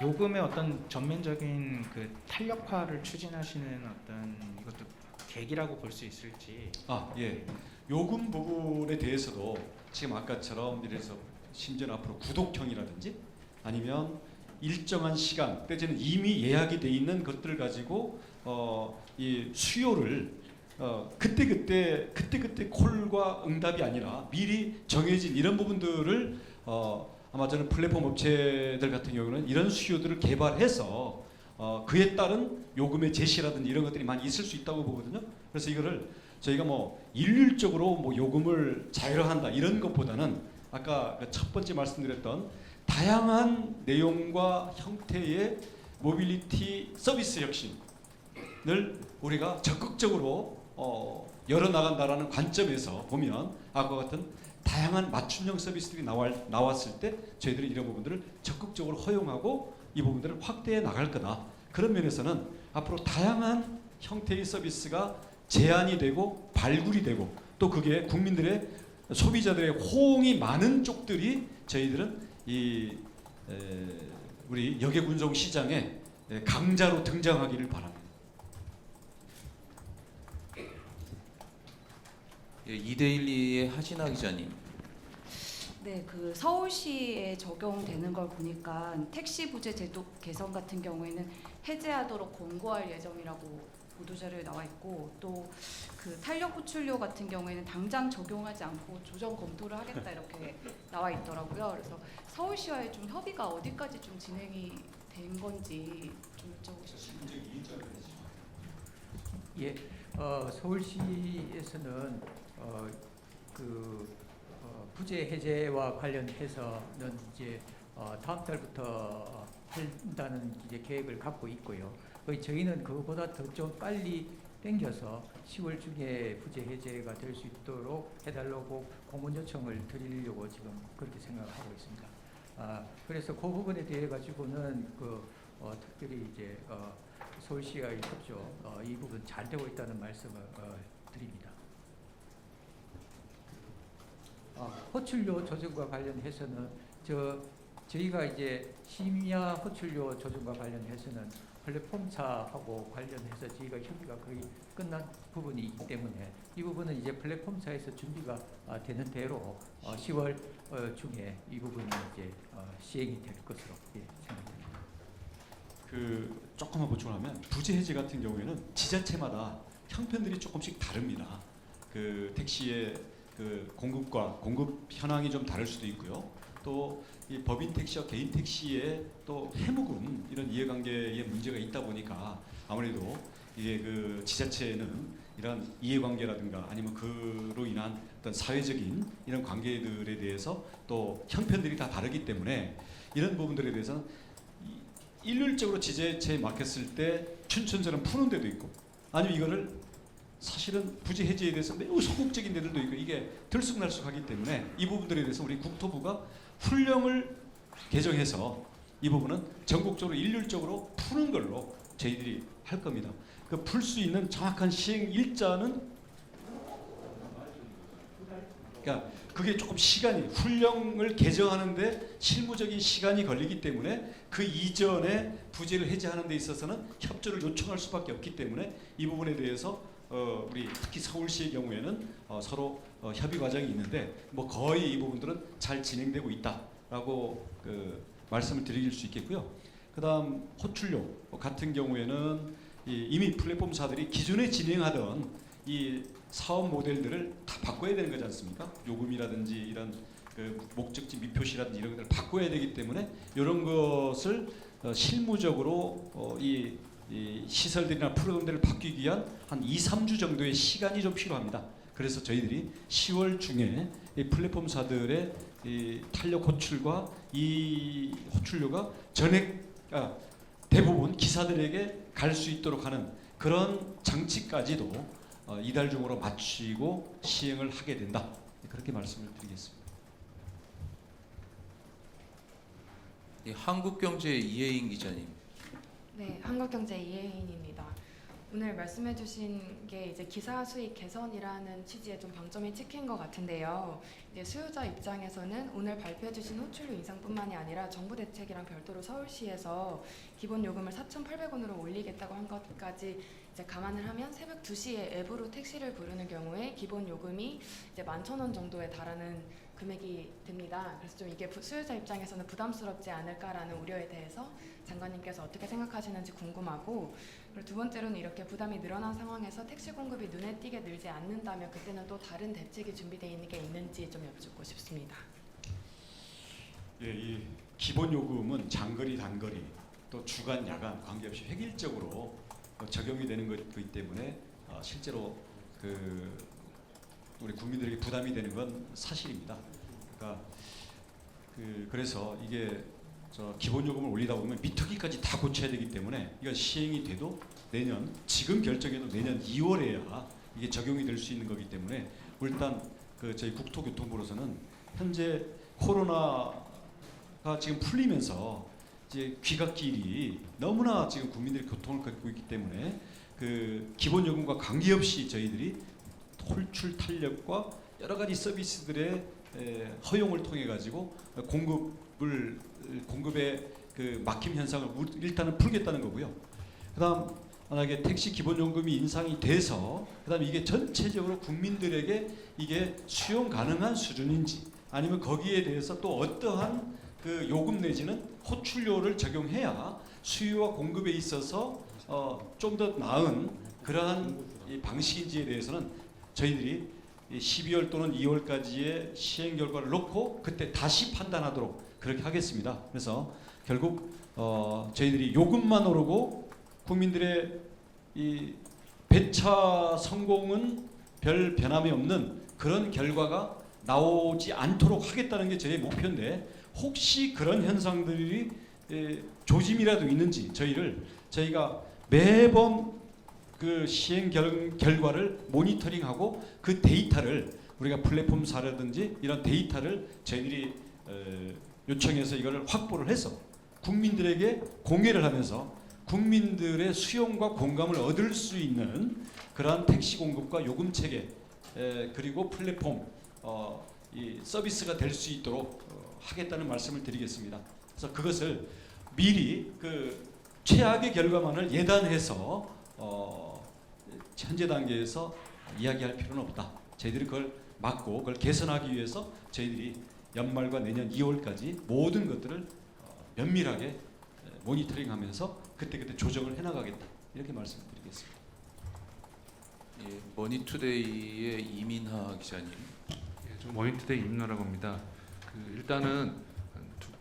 요금의 어떤 전면적인 그 탄력화를 추진하시는 어떤 이것도 계기라고 볼 수 있을지. 예. 요금 부분에 대해서도 지금 아까처럼 이래서 심지어 앞으로 구독형이라든지 아니면 일정한 시간, 때에는 이미 예약이 돼 있는 것들을 가지고 이 수요를 그때 콜과 응답이 아니라 미리 정해진 이런 부분들을 아마 저는 플랫폼 업체들 같은 경우는 이런 수요들을 개발해서 그에 따른 요금의 제시라든지 이런 것들이 많이 있을 수 있다고 보거든요. 그래서 이거를 저희가 뭐 일률적으로 뭐 요금을 자율화한다 이런 것보다는 아까 첫 번째 말씀드렸던 다양한 내용과 형태의 모빌리티 서비스 혁신을 우리가 적극적으로 열어나간다라는 관점에서 보면 아까 같은 다양한 맞춤형 서비스들이 나왔을 때 저희들이 이런 부분들을 적극적으로 허용하고 이 부분들을 확대해 나갈 거다. 그런 면에서는 앞으로 다양한 형태의 서비스가 제안이 되고 발굴이 되고 또 그게 국민들의 소비자들의 호응이 많은 쪽들이 저희들은 우리 역외군송 시장에 강자로 등장하기를 바랍니다. 예, 이데일리의 하진아 기자님. 네, 그 서울시에 적용되는 걸 보니까 택시 부재 제도 개선 같은 경우에는 해제하도록 권고할 예정이라고 보도자료에 나와 있고, 또 그 탄력 호출료 같은 경우에는 당장 적용하지 않고 조정 검토를 하겠다 이렇게 나와 있더라고요. 그래서 서울시와의 좀 협의가 어디까지 좀 진행이 된 건지 좀 여쭤보고 싶습니다. 예, 서울시에서는 부재 해제와 관련해서는 이제 다음 달부터 한다는 이제 계획을 갖고 있고요. 저희는 그거보다 더 좀 빨리 당겨서 10월 중에 부재 해제가 될 수 있도록 해달라고 공문 요청을 드리려고 지금 그렇게 생각하고 있습니다. 그래서 그 부분에 대해 가지고는 특별히 이제 서울시와의 협조 이 부분 잘 되고 있다는 말씀을 드립니다. 호출료 조정과 관련해서는 저희가 이제 심야 호출료 조정과 관련해서는 플랫폼사하고 관련해서 저희가 협의가 거의 끝난 부분이 있기 때문에 이 부분은 이제 플랫폼사에서 준비가 되는 대로 10월 중에 이 부분이 이제 시행이 될 것으로 생각됩니다. 조금만 보충하면 부재 해제 같은 경우에는 지자체마다 형편들이 조금씩 다릅니다. 택시의 공급과 공급 현황이 좀 다를 수도 있고요. 또 이 법인 택시와 개인 택시의 또 해묵은 이런 이해관계에 문제가 있다 보니까 아무래도 이게 지자체는 이런 이해관계라든가 아니면 그로 인한 어떤 사회적인 이런 관계들에 대해서 또 형편들이 다 다르기 때문에 이런 부분들에 대해서는 일률적으로 지자체에 맡겼을 때 춘천처럼 푸는 데도 있고 아니면 이거를 사실은 부재 해제에 대해서 매우 소극적인 데들도 있고 이게 들쑥날쑥하기 때문에 이 부분들에 대해서 우리 국토부가 훈령을 개정해서 이 부분은 전국적으로 일률적으로 푸는 걸로 저희들이 할 겁니다. 풀 수 있는 정확한 시행 일자는 그러니까 그게 조금 시간이 훈령을 개정하는데 실무적인 시간이 걸리기 때문에 그 이전에 부재를 해제하는 데 있어서는 협조를 요청할 수밖에 없기 때문에 이 부분에 대해서 우리 특히 서울시의 경우에는 서로 협의 과정이 있는데 뭐 거의 이 부분들은 잘 진행되고 있다라고 말씀을 드릴 수 있겠고요. 그다음 호출료 같은 경우에는 이미 플랫폼사들이 기존에 진행하던 이 사업 모델들을 다 바꿔야 되는 거지 않습니까? 요금이라든지 이런 그 목적지 미표시라든지 이런 것들을 바꿔야 되기 때문에 이런 것을 실무적으로 이 시설들이나 프로그램들을 바뀌기 위한 한 2~3주 정도의 시간이 좀 필요합니다. 그래서 저희들이 10월 중에 이 플랫폼사들의 이 탄력 호출과 이 호출료가 대부분 기사들에게 갈 수 있도록 하는 그런 장치까지도 이달 중으로 마치고 시행을 하게 된다. 그렇게 말씀을 드리겠습니다. 예, 한국경제 이혜인 기자님. 네, 한국경제 이혜인입니다. 오늘 말씀해주신 게 이제 기사 수익 개선이라는 취지에 좀 방점이 찍힌 것 같은데요. 이제 수요자 입장에서는 오늘 발표해주신 호출료 인상뿐만이 아니라 정부 대책이랑 별도로 서울시에서 기본 요금을 4,800원으로 올리겠다고 한 것까지 이제 감안을 하면 새벽 2시에 앱으로 택시를 부르는 경우에 기본 요금이 이제 11,000원 정도에 달하는 금액이 됩니다. 그래서 좀 이게 수요자 입장에서는 부담스럽지 않을까라는 우려에 대해서 장관님께서 어떻게 생각하시는지 궁금하고, 그리고 두 번째로는 이렇게 부담이 늘어난 상황에서 택시 공급이 눈에 띄게 늘지 않는다면 그때는 또 다른 대책이 준비되어 있는 게 있는지 좀 여쭙고 싶습니다. 예, 이 기본 요금은 장거리, 단거리, 또 주간, 야간 관계없이 획일적으로 적용이 되는 것이기 때문에 실제로 우리 국민들에게 부담이 되는 건 사실입니다. 그러니까 그래서 이게 기본 요금을 올리다 보면 미투기까지 다 고쳐야 되기 때문에 이건 시행이 돼도 지금 결정해도 내년 2월에야 이게 적용이 될 수 있는 거기 때문에 일단 저희 국토교통부로서는 현재 코로나가 지금 풀리면서 이제 귀갓길이 너무나 지금 국민들이 고통을 겪고 있기 때문에 기본 요금과 관계없이 저희들이 홀출 탄력과 여러 가지 서비스들의 허용을 통해 가지고 공급의 막힘 현상을 일단은 풀겠다는 거고요. 그다음 만약에 택시 기본 요금이 인상이 돼서 그다음 이게 전체적으로 국민들에게 이게 수용 가능한 수준인지 아니면 거기에 대해서 또 어떠한 요금 내지는 호출료를 적용해야 수요와 공급에 있어서 좀 더 나은 그러한 이 방식인지에 대해서는 저희들이 12월 또는 2월까지의 시행 결과를 놓고 그때 다시 판단하도록 그렇게 하겠습니다. 그래서 결국 저희들이 요금만 오르고 국민들의 이 배차 성공은 별 변함이 없는 그런 결과가 나오지 않도록 하겠다는 게 저희의 목표인데, 혹시 그런 현상들이 조짐이라도 있는지 저희가 매번 시행 결과를 모니터링하고 그 데이터를 우리가 플랫폼사라든지 이런 데이터를 저희들이 요청해서 이거를 확보를 해서 국민들에게 공개를 하면서 국민들의 수용과 공감을 얻을 수 있는 그러한 택시 공급과 요금 체계 그리고 플랫폼 이 서비스가 될 수 있도록 하겠다는 말씀을 드리겠습니다. 그래서 그것을 미리 최악의 결과만을 예단해서 현재 단계에서 이야기할 필요는 없다. 저희들이 그걸 막고 그걸 개선하기 위해서 저희들이 연말과 내년 2월까지 모든 것들을 면밀하게 모니터링하면서 그때그때 조정을 해나가겠다. 이렇게 말씀드리겠습니다. 예, 머니투데이의 이민하 기자님. 예, 저 머니투데이 임나라고 합니다. 일단은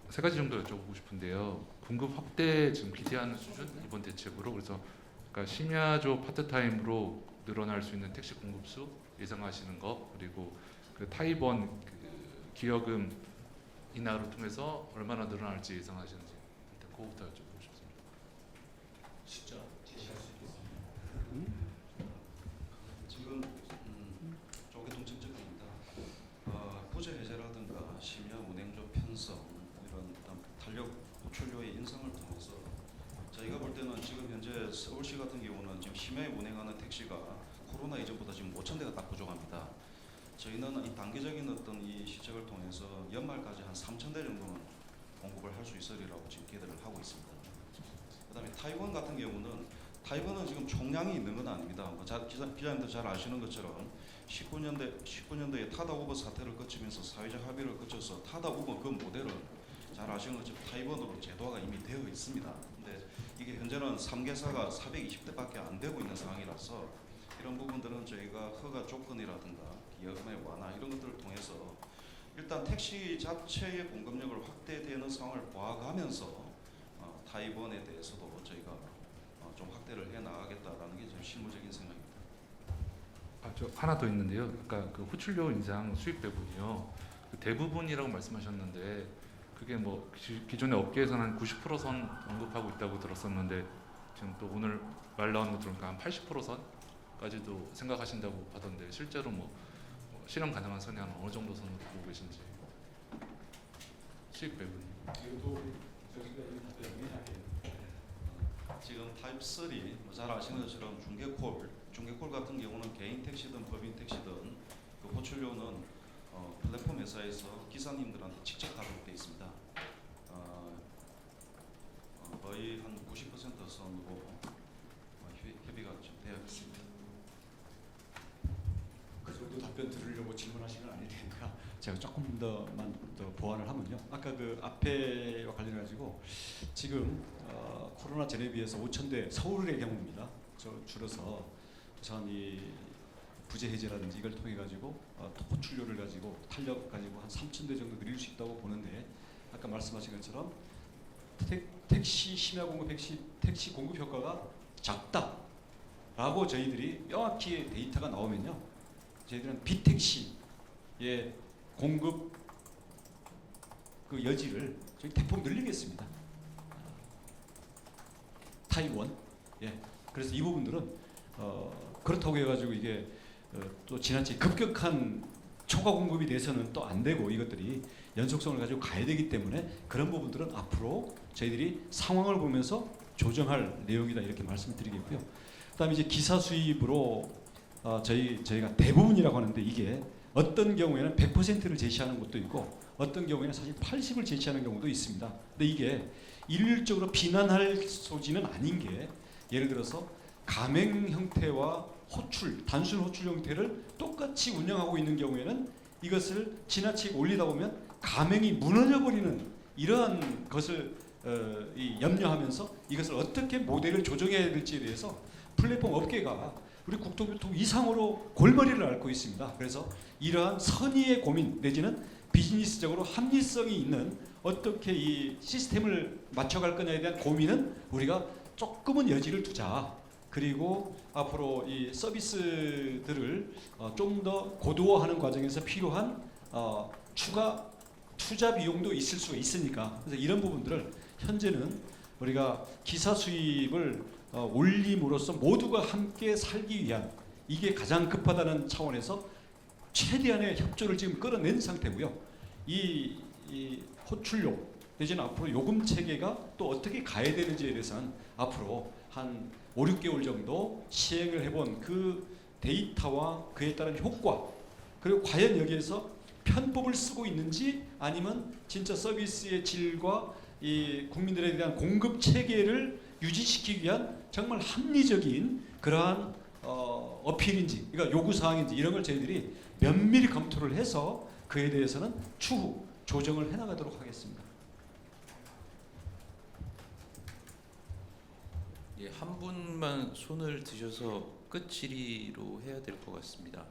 세 가지 정도 여쭤보고 싶은데요. 공급 확대 지금 기대하는 수준 이번 대책으로, 그래서 그러니까 심야조 파트타임으로 늘어날 수 있는 택시 공급수 예상하시는 거, 그리고 타이번 기여금 인하를 통해서 얼마나 늘어날지 예상하시는지 일단 그거부터 여쭤보고 싶습니다. 숫자 제시할 수 있겠습니다. 지금 조개 통칭적입니다. 부재 해제라든가 심야 운행조 편성 이런 탄력 호출료의 인상을 통해서 저희가 볼 때는 지금 현재 서울시 같은 경우는 지금 심야에 운행하는 택시가 코로나 이전보다 지금 5,000대가 딱 부족합니다. 저희는 이 단계적인 어떤 이 시책을 통해서 연말까지 한 3,000대 정도는 공급을 할 수 있으리라고 지금 기대를 하고 있습니다. 그다음에 타이건 같은 경우는 타이건은 지금 총량이 있는 건 아닙니다. 기자님도 잘 아시는 것처럼 19년도에 타다 우버 사태를 거치면서 사회적 합의를 거쳐서 타다 우버 그 모델은 잘 아시는 것처럼 타이건으로 제도화가 이미 되어 있습니다. 근데 이게 현재는 3개사가 420대밖에 안 되고 있는 상황이라서 이런 부분들은 저희가 허가 조건이라든가 기여금의 완화 이런 것들을 통해서 일단 택시 자체의 공급력을 확대되는 상황을 봐가면서 타입원에 대해서도 저희가 좀 확대를 해 나가겠다라는 게 좀 실무적인 생각입니다. 저 하나 더 있는데요. 아까 그 호출료 인상 수입 배분이요. 그 대부분이라고 말씀하셨는데 그게 뭐 기존의 업계에서는 한 90%선 언급하고 있다고 들었었는데 지금 또 오늘 말 나오는 거 들으니까 한 80%선까지도 생각하신다고 하던데 실제로 뭐 실현 가능한 선이 한 어느 정도 선으로 보고 계신지. 수입 배분. 지금 타입 3, 잘 아시는 것처럼 중개콜 같은 경우는 개인 택시든 법인 택시든 그 호출료는 플랫폼 회사에서 기사님들한테 직접 가도록 되어 있습니다. 거의 한 90% 선으로 협의가 좀 되어 있습니다. 그 정도 답변 들으려고 질문하신 건 아닐 테니까 제가 조금 더만 더 보완을 하면요. 아까 그 앞에와 관련해 가지고 지금 코로나 전에 비해서 5,000대 서울의 경우입니다. 줄어서 우선 이 부재 해제라든지 이걸 통해 가지고 호출료를 가지고 탄력 가지고 한 3,000대 정도 늘릴 수 있다고 보는데 아까 말씀하신 것처럼 택시 심야 공급 택시 공급 효과가 작다라고 저희들이 명확히 데이터가 나오면요. 저희들은 비택시의 공급 그 여지를 저희 대폭 늘리겠습니다. 타입원. 예. 그래서 이 부분들은 그렇다고 해가지고 이게 또 지나치게 급격한 초과 공급이 돼서는 또 안 되고 이것들이 연속성을 가지고 가야 되기 때문에 그런 부분들은 앞으로 저희들이 상황을 보면서 조정할 내용이다 이렇게 말씀드리겠고요. 그다음에 이제 기사 수입으로 저희가 대부분이라고 하는데 이게 어떤 경우에는 100%를 제시하는 것도 있고 어떤 경우에는 사실 80을 제시하는 경우도 있습니다. 근데 이게 일률적으로 비난할 소지는 아닌 게 예를 들어서 가맹 형태와 단순 호출 형태를 똑같이 운영하고 있는 경우에는 이것을 지나치게 올리다 보면 가맹이 무너져버리는 이러한 것을 염려하면서 이것을 어떻게 모델을 조정해야 될지에 대해서 플랫폼 업계가 우리 국토교통 이상으로 골머리를 앓고 있습니다. 그래서 이러한 선의의 고민 내지는 비즈니스적으로 합리성이 있는 어떻게 이 시스템을 맞춰갈 거냐에 대한 고민은 우리가 조금은 여지를 두자. 그리고 앞으로 이 서비스들을 좀 더 고도화하는 과정에서 필요한 추가 투자 비용도 있을 수가 있으니까 그래서 이런 부분들을 현재는 우리가 기사 수입을 올림으로써 모두가 함께 살기 위한 이게 가장 급하다는 차원에서 최대한의 협조를 지금 끌어낸 상태고요. 이 호출료 내지는 앞으로 요금 체계가 또 어떻게 가야 되는지에 대해서는 앞으로 한 5, 6개월 정도 시행을 해본 그 데이터와 그에 따른 효과 그리고 과연 여기에서 편법을 쓰고 있는지 아니면 진짜 서비스의 질과 이 국민들에 대한 공급 체계를 유지시키기 위한 정말 합리적인 그러한 어필인지 그러니까 요구사항인지 이런 걸 저희들이 면밀히 검토를 해서 그에 대해서는 추후 조정을 해나가도록 하겠습니다. 예, 한 분만 손을 드셔서 끝 질의로 해야 될 것 같습니다.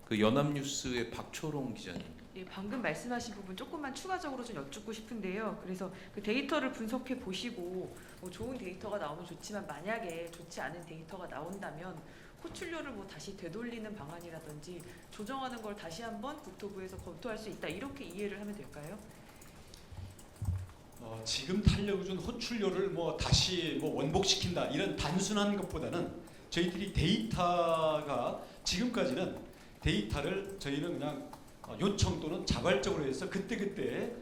그 연합뉴스의 박초롱 기자님. 예, 방금 말씀하신 부분 조금만 추가적으로 좀 여쭙고 싶은데요. 그래서 그 데이터를 분석해 보시고 뭐 좋은 데이터가 나오면 좋지만 만약에 좋지 않은 데이터가 나온다면 호출료를 뭐 다시 되돌리는 방안이라든지 조정하는 걸 다시 한번 국토부에서 검토할 수 있다 이렇게 이해를 하면 될까요? 지금 탄력을 준 호출료를 뭐 다시 뭐 원복시킨다 이런 단순한 것보다는 저희들이 데이터가 지금까지는 데이터를 저희는 그냥 요청 또는 자발적으로 해서 그때그때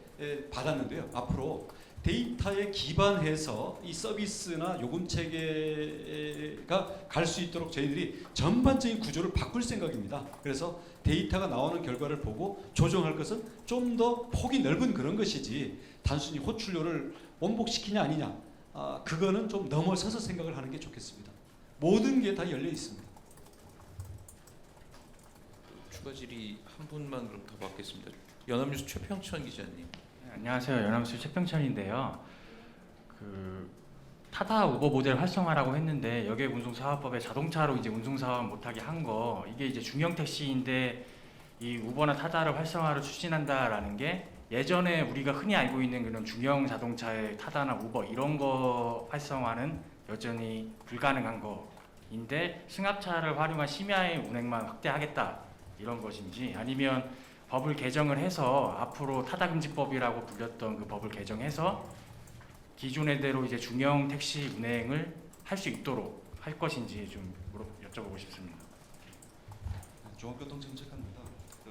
받았는데요. 앞으로 데이터에 기반해서 이 서비스나 요금 체계가 갈 수 있도록 저희들이 전반적인 구조를 바꿀 생각입니다. 그래서 데이터가 나오는 결과를 보고 조정할 것은 좀 더 폭이 넓은 그런 것이지 단순히 호출료를 원복시키냐 아니냐 그거는 좀 넘어서서 생각을 하는 게 좋겠습니다. 모든 게 다 열려 있습니다. 추가 질의 한 분만 그럼 더 받겠습니다. 연합뉴스 최평천 기자님. 네, 안녕하세요. 연합뉴스 최평천인데요. 그 타다 우버 모델 활성화라고 했는데 여객 운송 사업법에 자동차로 이제 운송 사업 못하게 한 거 이게 이제 중형 택시인데 이 우버나 타다를 활성화를 추진한다라는 게 예전에 우리가 흔히 알고 있는 그런 중형 자동차의 타다나 우버 이런 거 활성화는 여전히 불가능한 거인데 승합차를 활용한 심야의 운행만 확대하겠다 이런 것인지, 아니면 법을 개정을 해서 앞으로 타다금지법이라고 불렸던 그 법을 개정해서 기존의 대로 이제 중형 택시 운행을 할 수 있도록 할 것인지 좀 여쭤보고 싶습니다. 종합교통정책관입니다.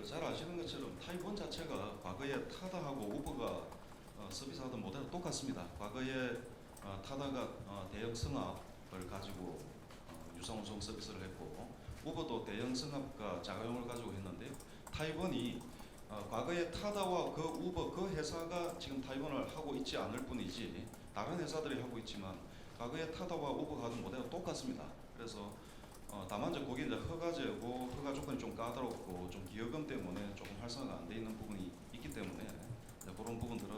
잘 아시는 것처럼 타입1 자체가 과거에 타다하고 우버가 서비스하던 모델은 똑같습니다. 과거에 타다가 대형 승합을 가지고 유상운송 서비스를 했고, 우버도 대형 승합과 자가용을 가지고 했는데요. 타입1이 과거에 타다와 그 우버 그 회사가 지금 타입1을 하고 있지 않을 뿐이지 다른 회사들이 하고 있지만 과거에 타다와 우버가 하던 모델은 똑같습니다. 그래서 다만 거기 이제 허가제고 허가 조건이 좀 까다롭고 좀 기여금 때문에 조금 활성화가 안 돼 있는 부분이 있기 때문에 그런 부분들은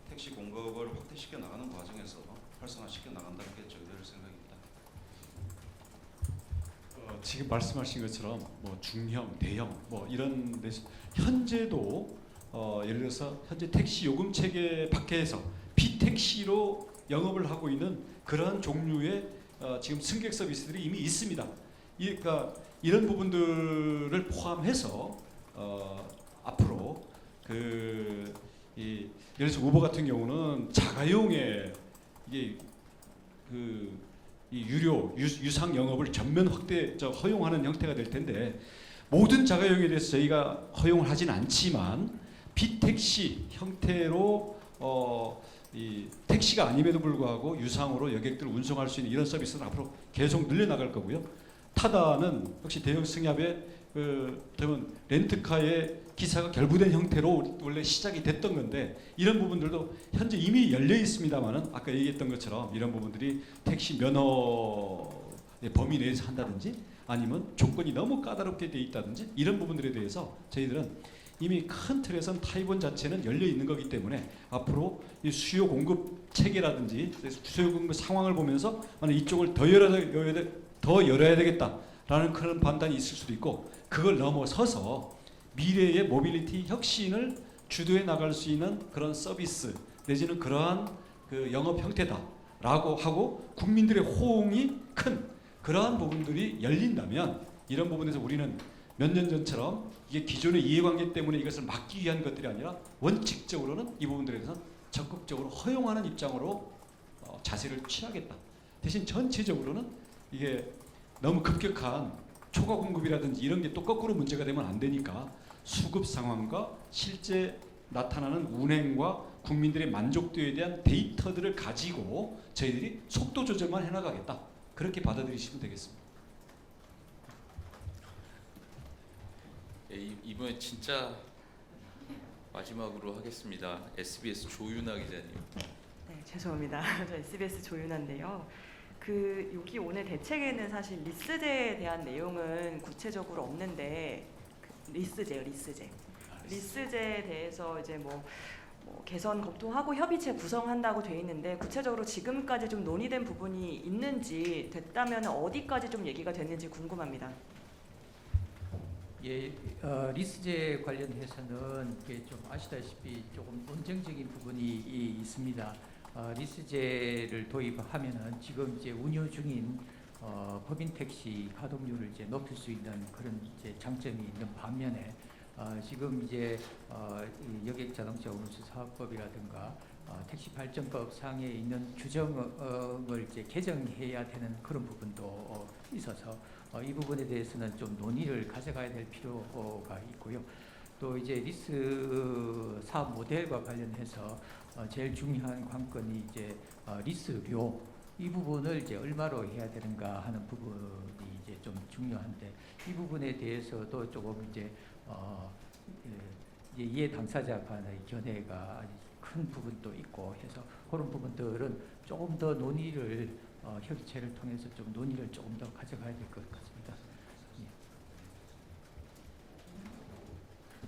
택시 공급을 확대시켜 나가는 과정에서 활성화시켜 나간다는 게 저희들 생각입니다. 지금 말씀하신 것처럼 뭐 중형, 대형 뭐 이런 데서 현재도 예를 들어서 현재 택시 요금 체계 밖에서 비택시로 영업을 하고 있는 그러한 종류의 지금 승객 서비스들이 이미 있습니다. 그러니까 이런 부분들을 포함해서 앞으로 예를 들어서 우버 같은 경우는 자가용의 이게 이 유료 유상 영업을 전면 확대 허용하는 형태가 될 텐데, 모든 자가용에 대해서 저희가 허용을 하진 않지만 비택시 형태로 이 택시가 아님에도 불구하고 유상으로 여객들을 운송할 수 있는 이런 서비스는 앞으로 계속 늘려나갈 거고요. 타다는 역시 대형 승합의 그러면 렌트카의 기사가 결부된 형태로 원래 시작이 됐던 건데, 이런 부분들도 현재 이미 열려 있습니다만은 아까 얘기했던 것처럼 이런 부분들이 택시 면허의 범위 내에서 한다든지 아니면 조건이 너무 까다롭게 돼 있다든지 이런 부분들에 대해서 저희들은 이미 큰 틀에서는 타입1 자체는 열려 있는 거기 때문에 앞으로 이 수요 공급 체계라든지 수요 공급 상황을 보면서 이쪽을 더 열어야 되겠다라는 그런 판단이 있을 수도 있고, 그걸 넘어서서 미래의 모빌리티 혁신을 주도해 나갈 수 있는 그런 서비스 내지는 그러한 그 영업 형태다라고 하고 국민들의 호응이 큰 그러한 부분들이 열린다면, 이런 부분에서 우리는 몇 년 전처럼 이게 기존의 이해관계 때문에 이것을 막기 위한 것들이 아니라 원칙적으로는 이 부분들에 대해서 적극적으로 허용하는 입장으로 자세를 취하겠다. 대신 전체적으로는 이게 너무 급격한 초과 공급이라든지 이런 게 또 거꾸로 문제가 되면 안 되니까 수급 상황과 실제 나타나는 운행과 국민들의 만족도에 대한 데이터들을 가지고 저희들이 속도 조절만 해나가겠다. 그렇게 받아들이시면 되겠습니다. 이번에 진짜 마지막으로 하겠습니다. SBS 조윤아 기자님. 네, 죄송합니다. 저 SBS 조윤아인데요. 여기 오늘 대책에는 사실 리스제에 대한 내용은 구체적으로 없는데, 리스제에 대해서 이제 뭐 개선 검토하고 협의체 구성한다고 돼 있는데, 구체적으로 지금까지 좀 논의된 부분이 있는지, 됐다면 어디까지 좀 얘기가 됐는지 궁금합니다. 예, 리스제 관련해서는 좀 아시다시피 조금 논쟁적인 부분이 있습니다. 리스제를 도입하면은 지금 이제 운유 중인 법인 택시 가동률을 이제 높일 수 있는 그런 이제 장점이 있는 반면에 지금 이제 여객 자동차 운수 사업법이라든가 택시 발전법 상에 있는 규정을 이제 개정해야 되는 그런 부분도 있어서 이 부분에 대해서는 좀 논의를 가져가야 될 필요가 있고요. 또 이제 리스 사업 모델과 관련해서 제일 중요한 관건이 이제 리스료, 이 부분을 이제 얼마로 해야 되는가 하는 부분이 이제 좀 중요한데, 이 부분에 대해서도 조금 이제 이해 당사자 간의 견해가 큰 부분도 있고 해서 그런 부분들은 조금 더 논의를 협의체를 통해서 좀 논의를 조금 더 가져가야 될 것 같습니다.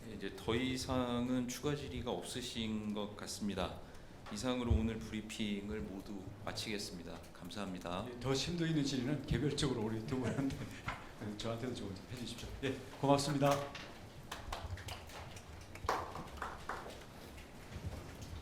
네, 이제 더 이상은 추가 질의가 없으신 것 같습니다. 이상으로 오늘 브리핑을 모두 마치겠습니다. 감사합니다. 더 심도 있는 질의는 개별적으로 우리 두 분한테 저한테도 좀 해주십시오. 예, 고맙습니다.